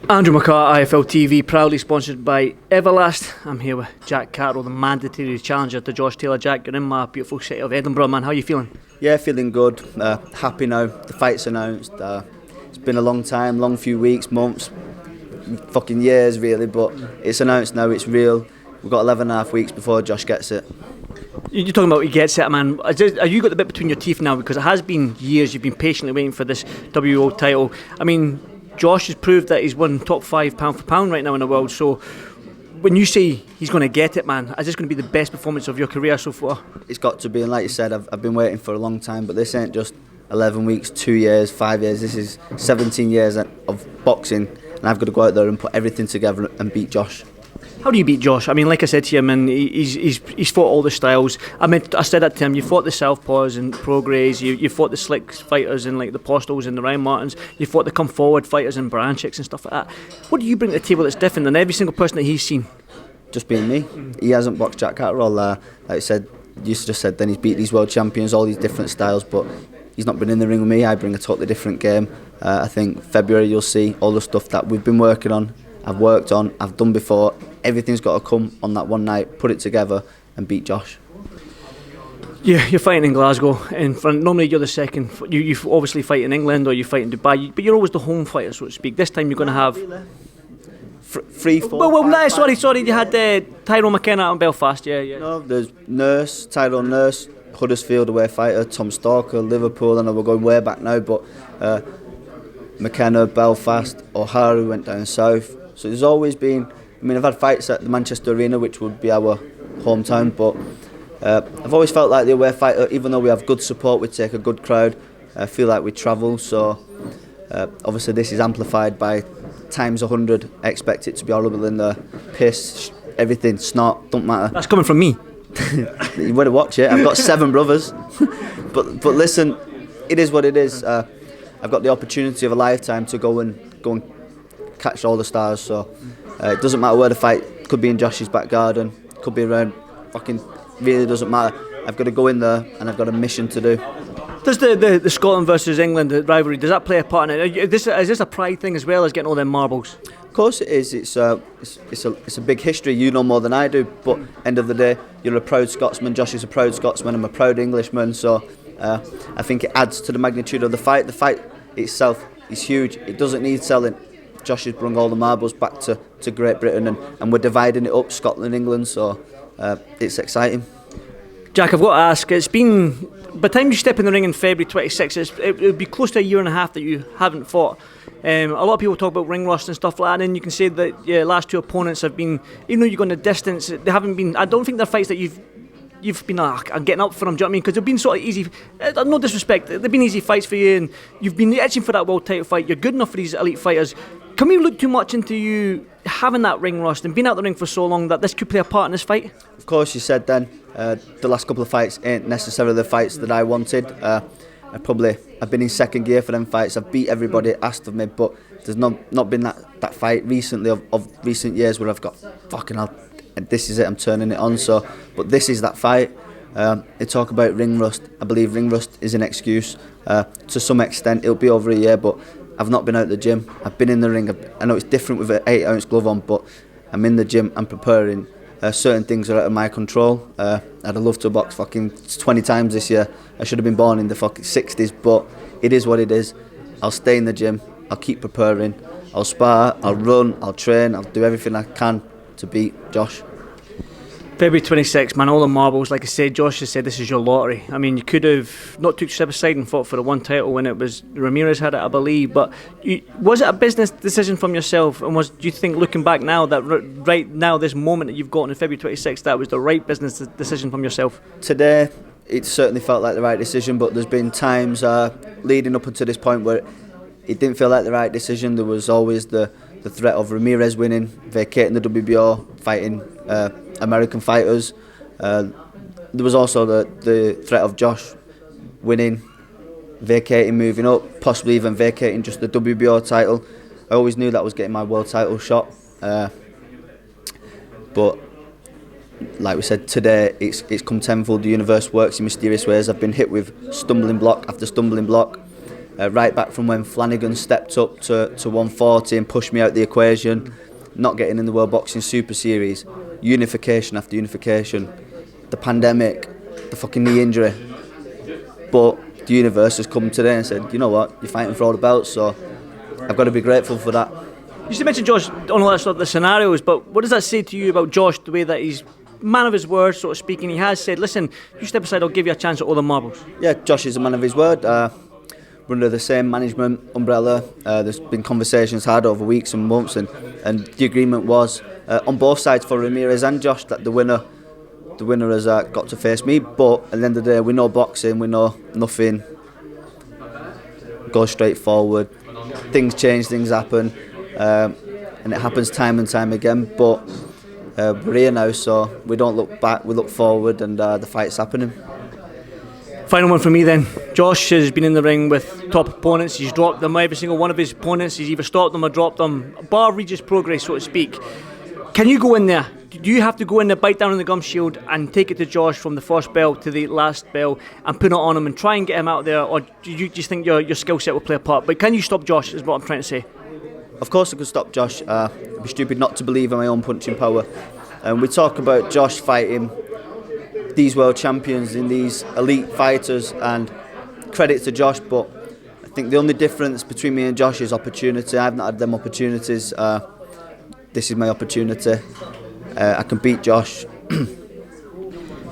Andrew McCART, IFL TV, proudly sponsored by Everlast. I'm here with Jack Catterall, the mandatory challenger to Josh Taylor. Jack, you're in my beautiful city of Edinburgh, man. How are you feeling? Yeah, feeling good. Happy now. The fight's announced. It's been a long time, long few weeks, months, fucking years really, but it's announced now, it's real. We've got 11 and a half weeks before Josh gets it. You're talking about he gets it, man. Are you got the bit between your teeth now? Because it has been years, you've been patiently waiting for this WO title. I mean, Josh has proved that he's won top 5 pound for pound right now in the world, so when you say he's going to get it, man, is this going to be the best performance of your career so far? It's got to be, and like you said, I've been waiting for a long time, but this ain't just 11 weeks, 2 years, 5 years, this is 17 years of boxing, and I've got to go out there and put everything together and beat Josh. How do you beat Josh? I mean, like I said to you, man, he's fought all the styles. I said that to him. You fought the southpaws and progres. You fought the slick fighters and like the Postles and the Ryan Martins. You fought the come forward fighters and Branchiks and stuff like that. What do you bring to the table that's different than every single person that he's seen? Just being me. He hasn't boxed Jack Catterall. Like I said, you just said then he's beat these world champions, all these different styles, but he's not been in the ring with me. I bring a totally different game. I think February you'll see all the stuff that we've been working on. I've worked on, I've done before. Everything's got to come on that one night, put it together and beat Josh. Yeah, you're fighting in Glasgow in front. Normally you're the second. You obviously fight in England or you fight in Dubai, but you're always the home fighter, so to speak. This time you're going to have 3, 4. Sorry. You had Tyrone McKenna out in Belfast. Yeah. No, there's Nurse, Tyrone Nurse, Huddersfield away fighter, Tom Stalker, Liverpool. I know we're going way back now, but McKenna, Belfast, O'Hara went down south. So there's always been. I mean, I've had fights at the Manchester Arena, which would be our hometown, but I've always felt like the away fighter, even though we have good support, we take a good crowd, I feel like we travel, so obviously this is amplified by times 100. I expect it to be horrible in the piss, everything, snot, don't matter. That's coming from me. You better watch it. I've got 7 brothers. but listen, it is what it is. I've got the opportunity of a lifetime to go and catch all the stars, so it doesn't matter where the fight, could be in Josh's back garden, could be around, fucking really doesn't matter. I've got to go in there and I've got a mission to do. Does the Scotland versus England rivalry, does that play a part in it? Is this a pride thing as well as getting all them marbles? Of course it is. It's a big history. You know more than I do, but end of the day, you're a proud Scotsman. Josh is a proud Scotsman. I'm a proud Englishman. So I think it adds to the magnitude of the fight. The fight itself is huge. It doesn't need selling. Josh has brought all the marbles back to Great Britain, and we're dividing it up, Scotland, England. So it's exciting. Jack, I've got to ask. It's been, by the time you step in the ring in February 26th, it would be close to a year and a half that you haven't fought. A lot of people talk about ring rust and stuff like that, and then you can say that your last 2 opponents have been, even though you've gone the distance, they haven't been. I don't think they're fights that you've been I'm getting up for them. Do you know what I mean? Because they've been sort of easy. No disrespect, they've been easy fights for you, and you've been itching for that world title fight. You're good enough for these elite fighters. Can we look too much into you having that ring rust and being out the ring for so long that this could play a part in this fight? Of course, you said then the last couple of fights ain't necessarily the fights that I wanted. I've been in second gear for them fights. I've beat everybody asked of me, but there's not been that fight recently of recent years where I've got fucking hell, and this is it, I'm turning it on. So, but this is that fight. They talk about ring rust. I believe ring rust is an excuse. To some extent, it'll be over a year, but I've not been out the gym. I've been in the ring. I know it's different with an 8-ounce glove on, but I'm in the gym. I'm preparing. Certain things are out of my control. I'd have loved to box fucking 20 times this year. I should have been born in the fucking 60s, but it is what it is. I'll stay in the gym. I'll keep preparing. I'll spar. I'll run. I'll train. I'll do everything I can to beat Josh. February 26th, man, all the marbles. Like I said, Josh has said this is your lottery. I mean, you could have not took yourself aside and fought for the one title when it was Ramirez had it, I believe. But was it a business decision from yourself? And do you think, looking back now, that right now, this moment that you've got on February 26th, that was the right business decision from yourself? Today, it certainly felt like the right decision, but there's been times leading up until this point where it didn't feel like the right decision. There was always the threat of Ramirez winning, vacating the WBO, fighting American fighters. There was also the threat of Josh winning, vacating, moving up, possibly even vacating just the WBO title. I always knew that was getting my world title shot. But like we said, today it's come tenfold. The universe works in mysterious ways. I've been hit with stumbling block after stumbling block. right back from when Flanagan stepped up to 140 and pushed me out the equation, not getting in the World Boxing Super Series, unification after unification, the pandemic, the fucking knee injury. But the universe has come today and said, you know what, you're fighting for all the belts, so I've got to be grateful for that. You just mentioned Josh on all that sort of the scenarios, but what does that say to you about Josh, the way that he's man of his word, sort of speaking? He has said, listen, you step aside, I'll give you a chance at all the marbles. Yeah, Josh is a man of his word. We're under the same management umbrella. There's been conversations had over weeks and months, and the agreement was on both sides for Ramirez and Josh that the winner has got to face me. But at the end of the day, we know boxing, we know nothing goes straight forward. Things change, things happen, and it happens time and time again. But we're here now, so we don't look back, we look forward, and the fight's happening. Final one for me then. Josh has been in the ring with top opponents. He's dropped them, every single one of his opponents. He's either stopped them or dropped them. Bar Regis progress, so to speak. Can you go in there? Do you have to go in there, bite down on the gum shield and take it to Josh from the first bell to the last bell and put it on him and try and get him out there? Or do you just think your skill set will play a part? But can you stop Josh, is what I'm trying to say. Of course I could stop Josh. It'd be stupid not to believe in my own punching power. And we talk about Josh fighting these world champions in these elite fighters, and credit to Josh, but I think the only difference between me and Josh is opportunity. I've not had them opportunities. This is my opportunity. I can beat Josh.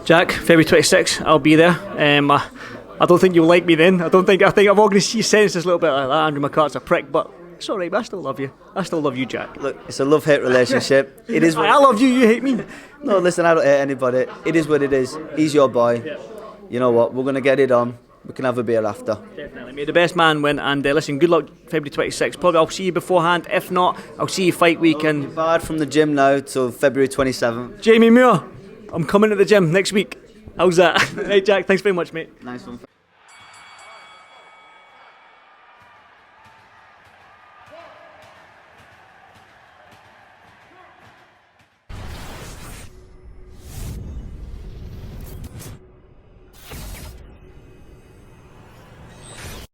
Jack, February 26th, I'll be there. I don't think you'll like me then. I think I'm all going to see sense a little bit like that. Andrew McCart's a prick, but it's alright, but I still love you. I still love you, Jack. Look, it's a love-hate relationship. It is. I love you, you hate me. No, listen, I don't hate anybody. It is what it is. He's your boy. Yeah. You know what? We're going to get it on. We can have a beer after. Definitely. May the best man win. And listen, good luck February 26th. Probably I'll see you beforehand. If not, I'll see you fight week. And barred from the gym now till February 27th. Jamie Muir, I'm coming to the gym next week. How's that? Hey, Jack, thanks very much, mate. Nice one.